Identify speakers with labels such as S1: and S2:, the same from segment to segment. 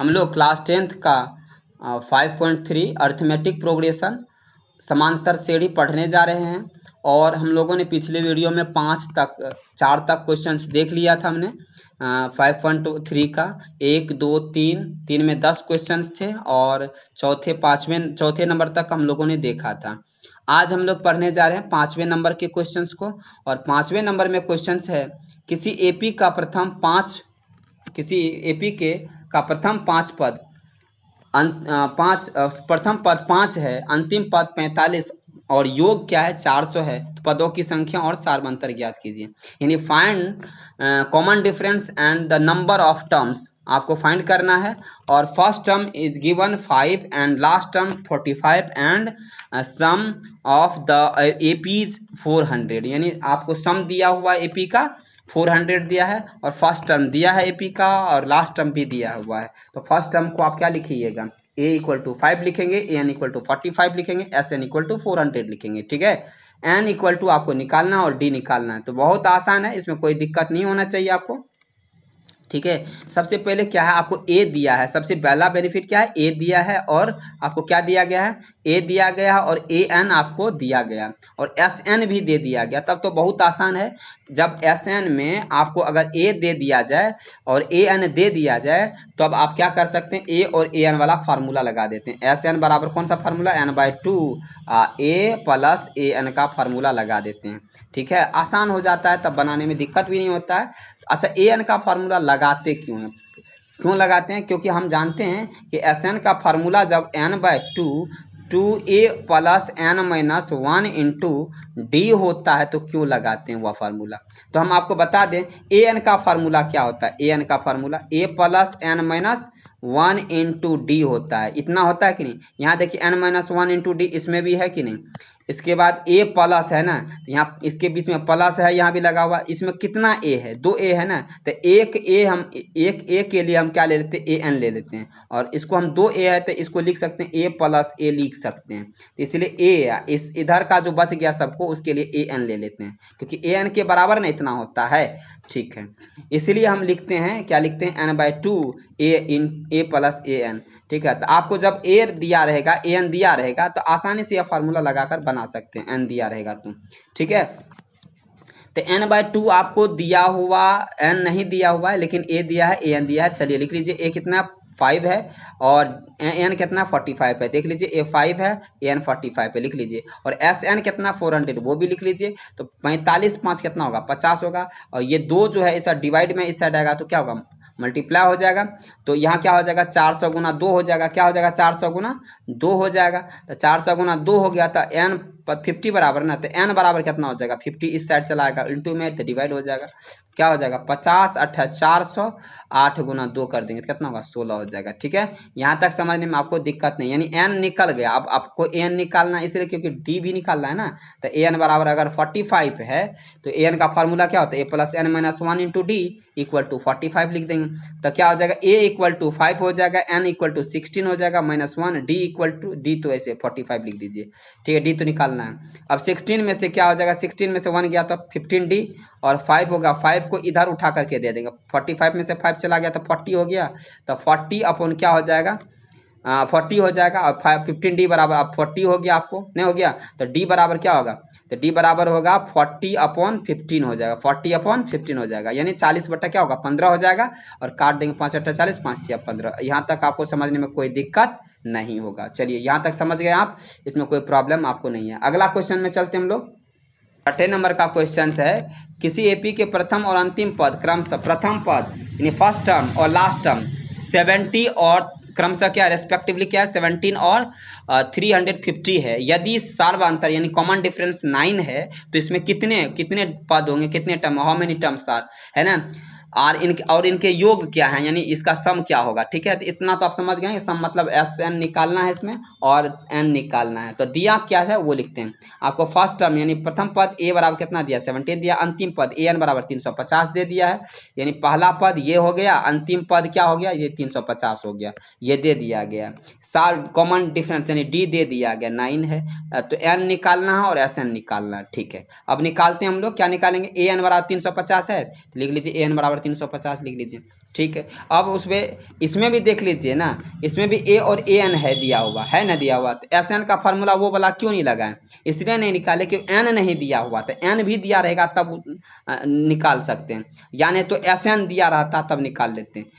S1: हम लोग class 10th का 5.3 अर्थमेटिक प्रोग्रेशन समांतर श्रेणी पढ़ने जा रहे हैं। और हम लोगों ने पिछले वीडियो में 4 तक क्वेश्चंस देख लिया था हमने 5.3 का 1 2 3 में 10 क्वेश्चंस थे और चौथे नंबर तक हम लोगों ने देखा था। आज हम लोग पढ़ने जा रहे हैं 5वें नंबर के क्वेश्चंस को। और 5वें नंबर में क्वेश्चंस है किसी एपी का प्रथम पांच पद प्रथम पद 5 है, अंतिम पद 45 और योग क्या है 400 है। तो पदों की संख्या और सार्वंतर ज्ञात कीजिए। यानी find common difference and the number of terms आपको फाइंड करना है। और first term is given 5 and last term 45 and sum of the APs 400। यानी आपको सम दिया हुआ एपी का 400 दिया है और फर्स्ट टर्म दिया है एपी का और लास्ट टर्म भी दिया हुआ है। तो फर्स्ट टर्म को आप क्या लिखिएगा, a = 5 लिखेंगे, an = 45 लिखेंगे, sn = 400 लिखेंगे। ठीक है, n = आपको निकालना और d निकालना है। तो बहुत आसान है, इसमें कोई दिक्कत नहीं होना चाहिए आपको। ठीक है, सबसे पहले क्या है, आपको a दिया है। सबसे पहला बेनिफिट क्या है, a दिया है और आपको क्या दिया गया है, a दिया गया और an आपको दिया गया और sn भी दे दिया गया। तब तो बहुत आसान है। जब sn में आपको अगर a दे दिया जाए और an दे दिया जाए तो अब आप क्या कर सकते हैं, a और an वाला फार्मूला लगा देते हैं। sn बराबर कौन सा फार्मूला, n/2 a + an का फार्मूला लगा देते हैं। ठीक है, आसान हो जाता है, तब बनाने में दिक्कत भी नहीं होता है। अच्छा, an का फार्मूला लगाते क्यों लगाते हैं, क्योंकि हम जानते हैं कि sn का फार्मूला जब n/2 2a + n - 1 * d होता है तो क्यों लगाते हैं वह फार्मूला। तो हम आपको बता दें an का फार्मूला क्या होता है। an का फार्मूला a + n - 1 * d होता है। इतना होता है कि नहीं, यहाँ देखिए n - 1 * d इसमें भी है कि नहीं। इसके बाद a प्लस है ना, तो यहाँ इसके बीच में प्लस है, यहाँ भी लगा हुआ। इसमें कितना a है, 2a है ना। तो एक a के लिए हम क्या ले लेते हैं, an ले लेते हैं। और इसको हम 2a है तो इसको लिख सकते हैं a + a लिख सकते हैं। तो इसलिए a इस इधर का जो बच गया सबको उसके लिए an ले लेते हैं, क्योंकि an के बराबर ना इतना होता है। ठीक है, इसलिए हम लिखते हैं, क्या लिखते हैं, n/2 a + an। ठीक है, तो आपको जब a दिया रहेगा, an दिया रहेगा तो आसानी से यह फार्मूला लगाकर बना सकते हैं, n दिया रहेगा तो। ठीक है, तो n/2 आपको दिया हुआ, n नहीं दिया हुआ है लेकिन a दिया है, an दिया है। चलिए लिख लीजिए, a कितना 5 है और n कितना 45 है। देख लीजिए, a 5 है, an 45 है, लिख लीजिए। और sn कितना 400 वो भी लिख लीजिए। तो 45 5 कितना होगा, 50 होगा। और ये 2 जो है इस डिवाइड में इस साइड आएगा तो क्या होगा, मल्टीप्लाई हो जाएगा। तो यहाँ क्या हो जाएगा, 400 × 2 हो जाएगा। क्या हो जाएगा, 400 × 2 हो जाएगा। तो 400 × 2 हो गया तो n 50 बराबर ना, तो n बराबर कितना हो जाएगा, 50 इस साइड चला आएगा, इंटू में तो डिवाइड हो जाएगा। क्या हो जाएगा, 50 8 400, 8 × 2 कर देंगे तो कितना होगा, 16 हो जाएगा। ठीक है, यहाँ तक समझने में आपको दिक्कत नहीं, यानी n निकल गया। अब आपको an निकालना इसलिए क्योंकि d भी निकालना है ना। तो an बराबर अगर 45 है तो an का फार्मूला क्या होता है, a + n - 1 * d = 45 लिख देंगे। तो क्या हो जाएगा, a = 5 हो जाएगा, n = 16 हो जाएगा, -1 d तो ऐसे 45 लिख दीजिए। ठीक है, d तो निकालना है। अब 16 में से क्या हो जाएगा, 16 में से 1 गया तो 15d और 5 होगा। 5 को इधर उठा करके दे देंगे, 45 में से 5 चला गया तो 40 हो गया। तो 40 क्या हो जाएगा, 40 हो जाएगा। और 15d बराबर अब 40 हो गया, आपको नहीं हो गया तो d बराबर क्या होगा, तो d बराबर होगा 40/15 हो जाएगा, 40/15 हो जाएगा। यानी 40 बटा क्या होगा, 15 हो जाएगा। और काट देंगे, 5 × 8 = 40, 5 × 3 = 15। यहाँ तक आपको समझने में कोई दिक्कत नहीं होगा। चलिए, यहाँ तक समझ गए आप, इसमें कोई प्रॉब्लम आपको नहीं है। अगला क्वेश्चन में चलते हम लोग। 8 नंबर का क्वेश्चन है, किसी एपी के प्रथम और अंतिम पद क्रमशः प्रथम पद यानी फर्स्ट टर्म और लास्ट टर्म 70 और क्रमशः क्या रेस्पेक्टिवली क्या है, 17 और 350 है। यदि सार्वंतर यानी कॉमन डिफरेंस 9 है तो इसमें कितने पद होंगे, कितने term, how many terms are, है ना। और इनके योग क्या है, यानी इसका सम क्या होगा। ठीक है, तो इतना तो आप समझ गए। सम मतलब SN निकालना है इसमें और n निकालना है। तो दिया क्या है वो लिखते हैं। आपको फर्स्ट टर्म यानी प्रथम पद a बराबर कितना दिया, 17 दिया। अंतिम पद an बराबर 350 दे दिया है। यानी पहला पद ये हो गया, अंतिम पद क्या हो गया, ये 350 हो गया, ये दे दिया गया। सार कॉमन डिफरेंस यानी d दे दिया गया, 9 है। तो n निकालना है और SN निकालना है। ठीक है, अब निकालते हैं हम लोग, क्या निकालेंगे, an बराबर 350 है, लिख लीजिए an बराबर 350 लिख लीजिए। ठीक है। अब उसमें इसमें भी देख लीजिए ना, इसमें भी ए और ए एन है दिया हुआ है ना, दिया हुआ, तो एस एन का फार्मूला वो वाला क्यों नहीं लगाए, इसलिए नहीं निकाले कि एन नहीं दिया हुआ, तो एन भी दिया रहेगा तब निकाल सकते हैं, यानी तो एस एन दिया रहता तब निकाल लेते हैं।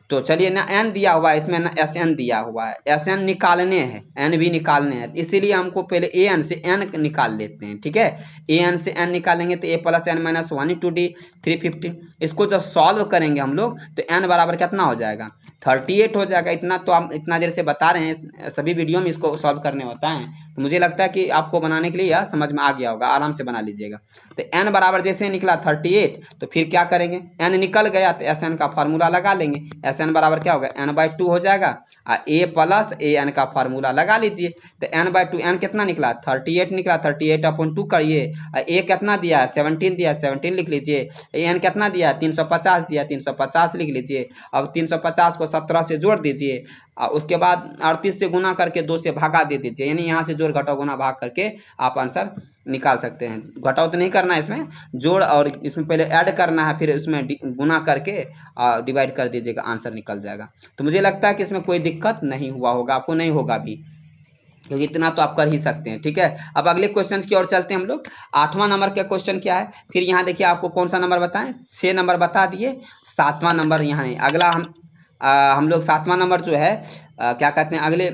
S1: तो चलिए ना एन दिया हुआ है इसमें, ना एस एन दिया हुआ है, एस एन निकालने हैं, एन भी निकालने हैं, इसीलिए हमको पहले ए एन से एन निकाल लेते हैं। ठीक है, ए एन से एन निकालेंगे तो A plus N minus 1 into D 350। इसको जब सॉल्व करेंगे हम लोग तो एन बराबर कितना हो जाएगा, 38 हो जाएगा। इतना तो आप इतना देर से बता रहे हैं, सभी वीडियो में इसको सॉल्व करने होता है, तो मुझे लगता है कि आपको बनाने के लिए यह समझ में आ गया होगा, आराम से बना लीजिएगा। तो एन बराबर जैसे निकला 38, तो फिर क्या करेंगे, एन निकल गया तो एस एन का फार्मूला लगा लेंगे, एस एन बराबर क्या होगा, n/2 हो जाएगा, और ए प्लस ए एन का फार्मूला लगा लीजिए। तो n/2 एन कितना निकला, 38 निकला, 38/2 करिए, ए कितना दिया, 17 दिया, 17 लिख लीजिए, एन कितना दिया, 350 दिया, 350 लिख लीजिए। अब 350 को 17 से जोड़ दीजिए, और उसके बाद 38 से गुना करके 2 से भागा दे दीजिए, यानी यहाँ से जोड़ घटाओ गुना भाग करके आप आंसर निकाल सकते हैं। घटाओ तो नहीं करना है इसमें, जोड़ और इसमें पहले ऐड करना है, फिर इसमें गुना करके डिवाइड कर दीजिएगा, आंसर निकल जाएगा। तो मुझे लगता है कि इसमें कोई दिक्कत नहीं हुआ होगा, आपको नहीं होगा भी, क्योंकि इतना तो आप कर ही सकते हैं। ठीक है, अब अगले क्वेश्चन की ओर चलते हैं हम लोग। 8वां नंबर का क्वेश्चन क्या है, फिर यहाँ देखिए आपको कौन सा नंबर बताएं, 6 नंबर बता दिए, 7वां नंबर यहाँ है। अगला हम लोग 7वां नंबर जो है क्या कहते हैं, अगले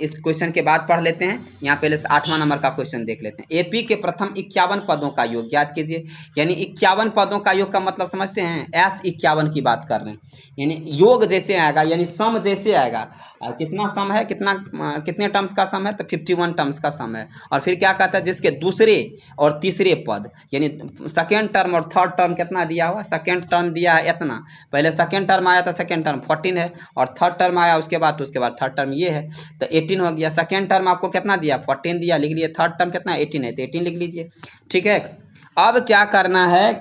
S1: इस क्वेश्चन के बाद पढ़ लेते हैं। यहाँ पहले 8वां नंबर का क्वेश्चन देख लेते हैं। एपी के प्रथम 51 पदों का योग ज्ञात कीजिए, यानी 51 पदों का योग का मतलब समझते हैं, एस 51 की बात कर रहे हैं, यानी योग जैसे आएगा, यानी सम जैसे आएगा, कितना सम है, कितने टर्म्स का सम है, तो 51 टर्म्स का सम है। और फिर क्या कहता है, जिसके दूसरे और तीसरे पद, यानी सेकेंड टर्म और थर्ड टर्म कितना दिया हुआ, सेकेंड टर्म दिया है इतना, पहले सेकेंड टर्म आया था, सेकेंड टर्म 14 है, और थर्ड टर्म आया उसके बाद थर्ड टर्म ये है, तो 18 हो गया। सेकेंड टर्म आपको कितना दिया, 14 दिया, लिख लिए, थर्ड टर्म कितना 18 है, तो 18 लिख लीजिए। ठीक है, अब क्या करना है,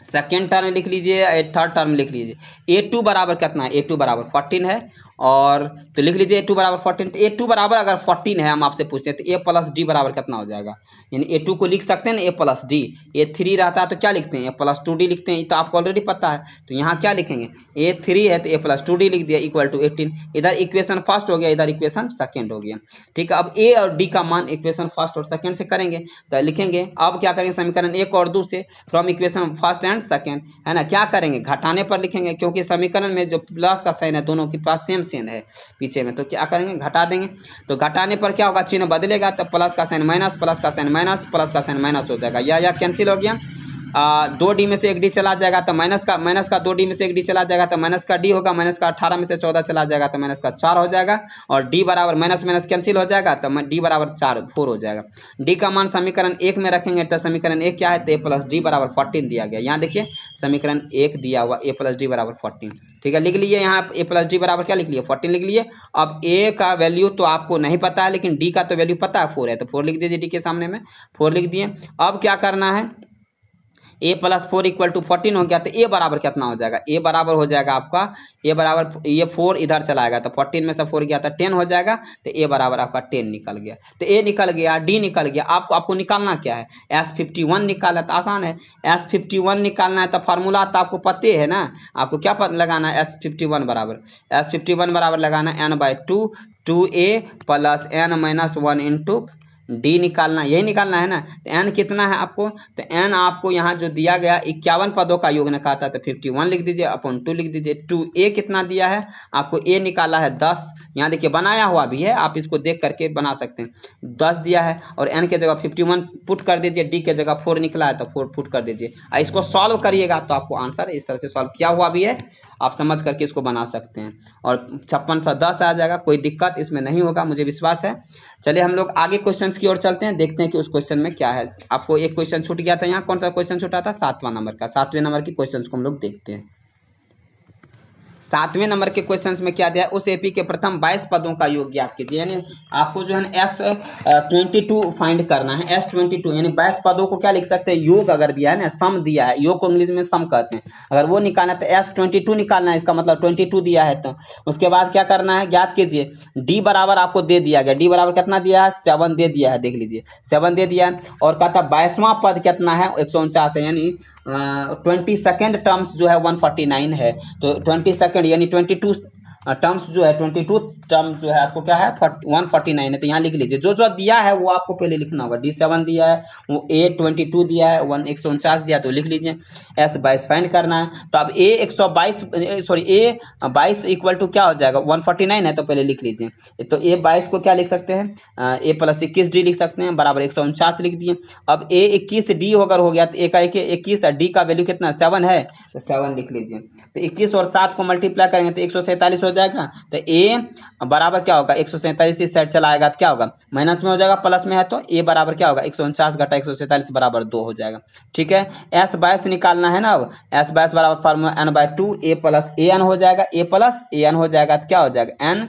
S1: सेकेंड टर्म लिख लीजिए, थर्ड टर्म लिख लीजिए। A2 बराबर कितना है, A2 बराबर 14 है, और तो लिख लीजिए A2 बराबर 14। तो A2 बराबर अगर 14 है, हम आपसे पूछते हैं, तो A प्लस डी बराबर कितना हो जाएगा, यानी A2 को लिख सकते हैं ना, A प्लस डी। A3 रहता है तो क्या लिखते हैं, A प्लस 2D लिखते हैं, तो आपको ऑलरेडी पता है। तो यहाँ क्या लिखेंगे, A3 है तो A प्लस 2D लिख दिया, इक्वल टू 18। इधर इक्वेशन फर्स्ट हो गया, इधर इक्वेशन सेकेंड हो गया। ठीक है, अब A और D का मान इक्वेशन फर्स्ट और सेकेंड से करेंगे, तो लिखेंगे, अब क्या करेंगे, समीकरण 1 और 2 से, from equation first and second, है ना, क्या करेंगे, घटाने पर लिखेंगे, क्योंकि समीकरण में जो प्लस का साइन है दोनों के पास सेम सेम है पीछे में, तो क्या करेंगे, घटा देंगे। तो घटाने पर क्या होगा, चिन्ह बदलेगा, तो प्लस का साइन माइनस, प्लस का साइन माइनस, प्लस का साइन माइनस हो जाएगा, या कैंसिल हो गया। 2D में से 1D चला जाएगा, तो माइनस का 2D में से 1D चला जाएगा, तो माइनस का D होगा, माइनस का 18 में से 14 चला जाएगा, तो माइनस का 4 हो जाएगा, और D बराबर माइनस माइनस कैंसिल हो जाएगा, तो D बराबर 4 हो जाएगा। D का मान समीकरण 1 में रखेंगे, तो समीकरण 1 क्या है, तो A प्लस डी बराबर 14 दिया गया। यहाँ देखिए समीकरण 1 दिया हुआ, A प्लस डी बराबर 14। ठीक है, लिख लिए, यहाँ A प्लस डी बराबर क्या लिख लिए, 14 लिख लिए। अब A का वैल्यू तो आपको नहीं पता है, लेकिन D का तो वैल्यू पता है, 4 है, तो 4 लिख दीजिए, D के सामने में 4 लिख दिए। अब क्या करना है, A प्लस 4 इक्वल टू 14 हो गया, तो A बराबर कितना हो जाएगा, A बराबर हो जाएगा आपका, A बराबर, ये 4 इधर चलाएगा, तो 14 में से 4 गया तो 10 हो जाएगा, तो A बराबर आपका 10 निकल गया। तो A निकल गया, D निकल गया। आपको निकालना क्या है, S51 निकालना, तो आसान है, S51 निकालना है, तो फार्मूला तो आपको पते है ना, आपको क्या लगाना है, S51 बराबर लगाना n/2 2A plus n minus 1 into D निकालना, यही निकालना है ना। तो एन कितना है आपको, तो एन आपको यहाँ जो दिया गया 51 पदों का योग निकालता है, तो 51 लिख दीजिए, अपॉन 2 लिख दीजिए। 2A कितना दिया है आपको, A निकाला है 10, यहाँ देखिए बनाया हुआ भी है, आप इसको देख करके बना सकते हैं, 10 दिया है, और n के जगह 51 पुट कर दीजिए, D के जगह 4 निकला है तो 4 पुट कर दीजिए। इसको सॉल्व करिएगा तो आपको आंसर इस तरह से सॉल्व किया हुआ भी है, आप समझ करके इसको बना सकते हैं, और 5610 आ जाएगा, कोई दिक्कत इसमें नहीं होगा, मुझे विश्वास है। चलिए हम लोग आगे क्वेश्चन की ओर चलते हैं, देखते हैं कि उस क्वेश्चन में क्या है। आपको एक क्वेश्चन छूट गया था, यहाँ कौन सा क्वेश्चन छूटा था, 7वां नंबर का। 7वें नंबर की क्वेश्चन को हम लोग देखते हैं। 7वें नंबर के क्वेश्चंस में क्या दिया है, उस एपी के प्रथम 22 पदों का योग ज्ञात कीजिए। यानी आपको जो है S22 फाइंड करना है। S22 यानी 22 पदों को क्या लिख सकते हैं, योग अगर दिया है ना, सम दिया है, योग को इंग्लिश में सम कहते हैं, अगर वो निकालना है तो S22 निकालना है, इसका मतलब 22 दिया है। तो उसके बाद क्या करना है, ज्ञात कीजिए। डी बराबर आपको दे दिया गया, डी बराबर कितना दिया है, 7 दे दिया है, देख लीजिए 7 दे दिया है। और कहता 22वां पद कितना है, 149 है, यानी 22nd टर्म्स जो है 149 है। तो 22nd यानी 22 टर्म्स जो है 22 टर्म जो है आपको क्या है 149 है। तो यहाँ लिख लीजिए, जो जो दिया है वो आपको पहले लिखना होगा। D7 दिया है, वो A22 दिया है, 149 दिया, तो लिख लीजिए। S22 फाइंड करना है, तो अब A22 इक्वल टू क्या हो जाएगा, 149 है, तो पहले लिख लीजिए। तो A22 को क्या लिख सकते हैं, A प्लस 21D लिख सकते हैं, बराबर 149 लिख दिए। अब A21D अगर हो गया तो A का 21 है, D का वैल्यू कितना 7 है, तो 7 लिख लीजिए। तो 21 और 7 को मल्टीप्लाई करेंगे तो 147 हो जाएगा। तो A बराबर क्या होगा, 147 इस साइड चला आएगा तो क्या होगा, माइनस में हो जाएगा, प्लस में है तो A बराबर क्या होगा, 149 घटा 147 बराबर 2 हो जाएगा। ठीक है, S22 निकालना है ना। अब S22 बराबर formula n/2 A plus AN हो जाएगा, A प्लस AN हो जाएगा तो क्या हो जाएगा, N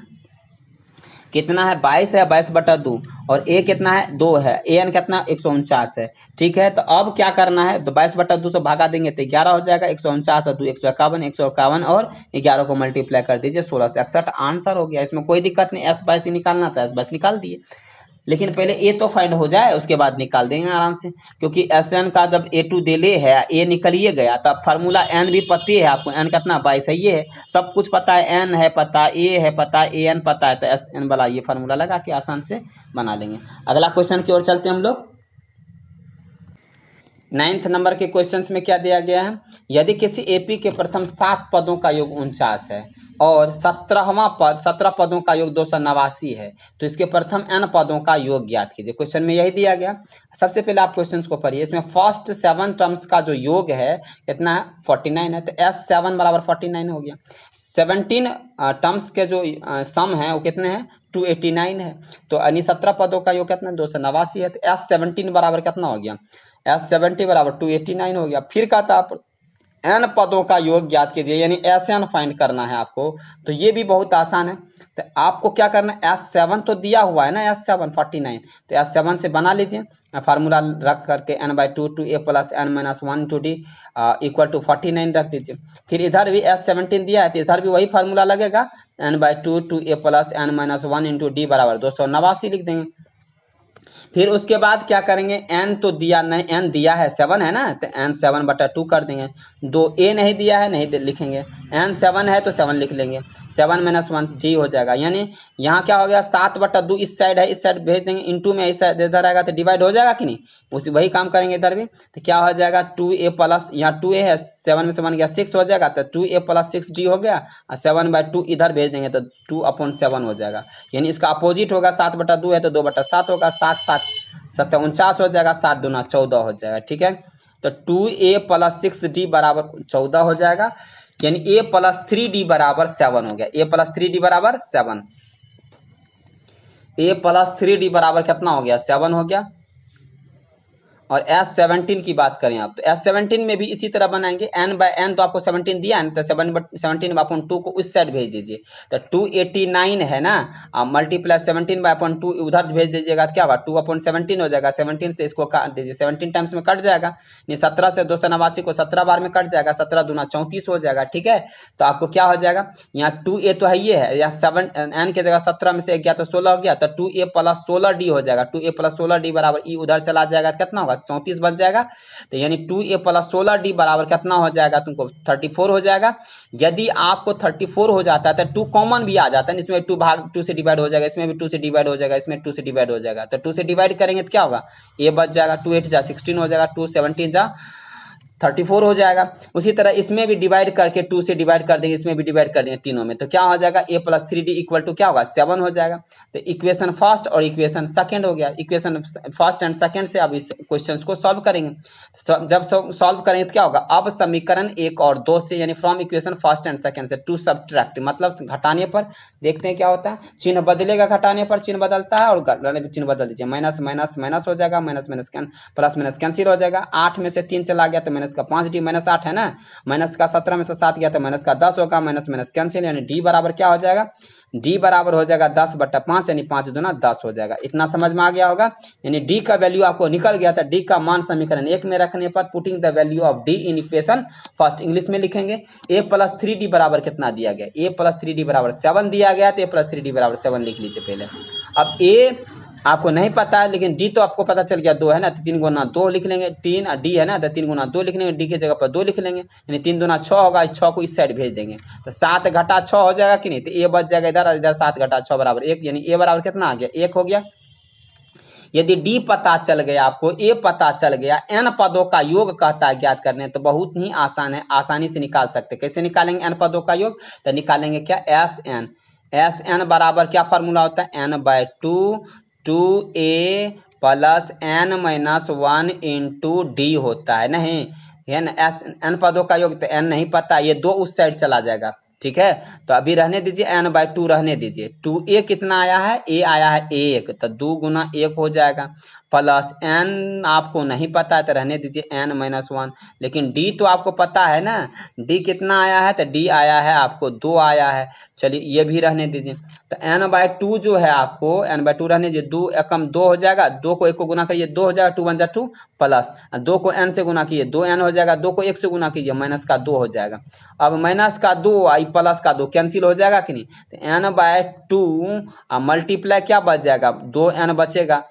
S1: कितना है 22 है, 22/2, और A कितना है 2 है, AN कितना 149 है। ठीक है, तो अब क्या करना है, 22/2 से भागा देंगे तो 11 हो जाएगा, 149 और 2 151, 151 और 11 को मल्टीप्लाई कर दीजिए, 16 से 61 आंसर हो गया। इसमें कोई दिक्कत नहीं, S22 निकालना था, S22 निकाल दिए, लेकिन पहले ए तो फाइंड हो जाए, उसके बाद निकाल देंगे आराम से, क्योंकि Sn का जब A2 दे ले है, ए निकलिए गया, तब फार्मूला n भी पता है आपको, n कितना 22 है, ये है सब कुछ पता है, n है पता, a है पता, an पता है, तो Sn वाला ये फार्मूला लगा के आसान से बना लेंगे। अगला क्वेश्चन की ओर चलते हैं हम लोग। 9th नंबर के क्वेश्चंस में क्या दिया गया है, यदि किसी एपी के प्रथम 7 पदों का योग 49 है और 17 पदों का योग 289 है, तो इसके प्रथम n पदों का योग ज्ञात कीजिए। क्वेश्चन में यही दिया गया। सबसे पहले आप क्वेश्चंस को पढ़िए। इसमें फर्स्ट 7 टर्म्स का जो योग है कितना है, 49 है, तो S7 बराबर 49 हो गया। 17 टर्म्स के जो सम है वो कितने हैं, 289 है, तो यानी 17 पदों का योग कितना 289 है, तो S17 बराबर कितना हो गया, S70 बराबर 289 हो गया। फिर कहता आप n पदों का योग ज्ञात कीजिए, यानी Sn फाइंड करना है आपको, तो ये भी बहुत आसान है। तो आपको क्या करना है, S7 तो दिया हुआ है ना, S7 49, तो S7 से बना लीजिए फार्मूला रख करके, n/2 to A plus n-1 to D equal to 49 रख दीजिए। फिर इधर भी S17 दिया है, तो इधर भी वही फार्मूला लगेगा, n/2 to A plus n-1 into D बराबर 289 लिख देंगे। फिर उसके बाद क्या करेंगे, n तो दिया नहीं, n दिया है 7 है ना, तो n 7/2 कर देंगे। 2a नहीं दिया है, नहीं लिखेंगे, n 7 है तो 7 लिख लेंगे, 7-1 d हो जाएगा। यानी यहाँ क्या हो गया, 7/2 इस साइड है, इस साइड भेज देंगे, इंटू में इस साइड इधर आएगा तो डिवाइड हो जाएगा कि नहीं, उसी वही काम करेंगे इधर भी। तो क्या हो जाएगा, 2a प्लस, यहाँ 2a है, 7 में से 1 गया 6 हो जाएगा, तो 2a प्लस 6d हो गया, और 7/2 इधर भेज देंगे तो 2/7 हो जाएगा। यानी इसका अपोजिट होगा, 7/2 है तो 2/7 होगा, 7 49 हो जाएगा, 7 दूना 14 हो जाएगा। ठीक है, तो 2a प्लस 6d बराबर 14 हो जाएगा, यानी a प्लस 3d बराबर 7 हो गया। a प्लस 3d बराबर 7, a प्लस 3d बराबर कितना हो गया, 7 हो गया। और S17 की बात करें आप, तो S17 में भी इसी तरह बनाएंगे, n/n तो आपको 17 दिया है, तो 17/2 को उस साइड भेज दीजिए, तो 289 है ना, आप मल्टीप्लाई 17/2 उधर भेज दीजिएगा तो क्या होगा, 2/17 हो जाएगा। 17 से इसको काट दीजिए, 17 टाइम्स में कट जाएगा, नहीं 17 से 289 को 17 बार में कट जाएगा, 17 दूना 34 हो जाएगा। ठीक है, तो आपको क्या हो जाएगा, यहाँ 2a तो है, ये है, या 7 n के जगह 17 में से गया तो 16 हो गया, तो 2a प्लस 16d हो जाएगा। 2a प्लस 16d बराबर ई उधर चला जाएगा तो कितना होगा, 34 बच जाएगा। तो यानी 2a प्लस 16d बराबर कितना हो जाएगा, तुमको 34 हो जाएगा। यदि आपको 34 हो जाता है तो 2 कॉमन भी आ जाता है, इसमें 2 से डिवाइड हो जाएगा, इसमें भी 2 से डिवाइड हो जाएगा, इसमें 2 से डिवाइड हो जाएगा, तो 2 से डिवाइड करेंगे तो क्या होगा, a बच जाएगा, 2 8 जा 16 हो जाएगा, 2 17 जा 34 हो जाएगा। उसी तरह इसमें भी डिवाइड करके 2 से डिवाइड कर देंगे, इसमें भी डिवाइड कर देंगे तीनों में, तो क्या हो जाएगा, a plus 3d equal to क्या होगा, 7 हो जाएगा। तो इक्वेशन फर्स्ट और इक्वेशन सेकंड हो गया। इक्वेशन फर्स्ट एंड सेकंड से अब इस क्वेश्चंस को सॉल्व करेंगे। जब सॉल्व करेंगे तो क्या होगा, अब समीकरण 1 और 2 से, यानी from equation first and second से, टू सब्ट्रैक्ट मतलब घटाने पर देखते हैं क्या होता है, चिन्ह बदलेगा, घटाने पर चिन्ह बदलता है, और घटाने पर चिन्ह बदल दीजिए, माइनस माइनस माइनस हो जाएगा, minus minus plus minus cancel हो जाएगा, 8 में से 3 चला गया तो माइनस का 5d माइनस 8 है ना, माइनस का 17 में से 7 गया तो माइनस का 10 होगा, माइनस माइनस कैंसिल, यानी d बराबर क्या हो जाएगा, d बराबर हो जाएगा 10/5 यानी 5 दूना 10 हो जाएगा। इतना समझ में आ गया होगा। यानी d का वैल्यू आपको निकल गया था, d का मान समीकरण 1 में रखने पर putting the value of d in equation first, English में लिखेंगे a प्लस 3d बराबर कितना दिया गया, a प्लस 3d बराबर 7 दिया गया, तो a प्लस 3d बराबर 7 लिख लीजिए पहले। अब a आपको नहीं पता है लेकिन d तो आपको पता चल गया 2 है ना, तो 3 गुना 2 लिख लेंगे, 3 d है ना तो 3 गुना 2 लिख लेंगे, d की जगह पर 2 लिख लेंगे, यानी 3 दूना 6 होगा, 6 को इस साइड भेज देंगे तो 7 घटा 6 हो जाएगा कि नहीं, तो a बच जाएगा इधर, इधर 7 घटा 6 बराबर 1, यानी a बराबर कितना आ गया, 1 हो गया। यदि d पता चल गया आपको, a पता चल गया, n पदों का योग कहता है ज्ञात करने, तो बहुत ही आसान है, आसानी से निकाल सकते। कैसे निकालेंगे n पदों का योग, तो निकालेंगे क्या, एस एन बराबर क्या फार्मूला होता है, n/2 2a plus n-1 into D होता है, नहीं n पदों का योग, तो n नहीं पता, ये 2 उस साइड चला जाएगा, ठीक है। तो अभी रहने दीजिए, n/2 रहने दीजिए, 2a कितना आया है, a आया है 1, तो 2 गुना 1 हो जाएगा, प्लस n आपको नहीं पता है तो रहने दीजिए n-1, लेकिन d तो आपको पता है ना, d कितना आया है, तो d आया है आपको 2 आया है, चलिए ये भी रहने दीजिए। तो n/2 जो है आपको n/2 रहने दीजिए, 2 एकम 2 हो जाएगा, 2 को 1 को गुना करिए 2 हो जाएगा, 2 1 2 प्लस 2 को n से गुना कीजिए 2n हो जाएगा, 2 को 1 से गुना कीजिए माइनस का 2 हो जाएगा। अब माइनस का 2 आई प्लस का 2 कैंसिल हो जाएगा कि नहीं, तो n/2 मल्टीप्लाई क्या बच जाएगा, 2n बचेगा,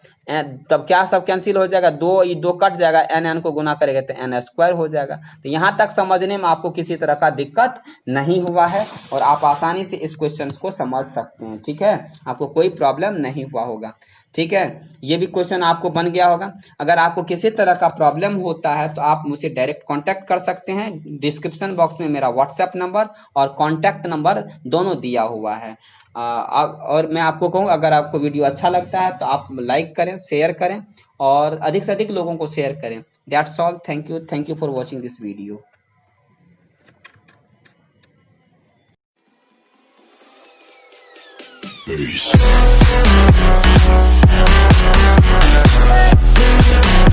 S1: तब क्या सब कैंसिल हो जाएगा, 2 कट जाएगा, n को गुना करेगा तो n² हो जाएगा। तो यहाँ तक समझने में आपको किसी तरह का दिक्कत नहीं हुआ है और आप आसानी से इस क्वेश्चन को समझ सकते हैं, ठीक है, आपको कोई प्रॉब्लम नहीं हुआ होगा, ठीक है। ये भी क्वेश्चन आपको बन गया होगा। अगर आपको किसी तरह का प्रॉब्लम होता है तो आप मुझे डायरेक्ट कांटेक्ट कर सकते हैं, डिस्क्रिप्शन बॉक्स में मेरा व्हाट्सएप नंबर और कॉन्टैक्ट नंबर दोनों दिया हुआ है। और मैं आपको कहूँ, अगर आपको वीडियो अच्छा लगता है तो आप लाइक करें, शेयर करें और अधिक से अधिक लोगों को शेयर करें। That's all, thank you for watching this video.
S2: Peace.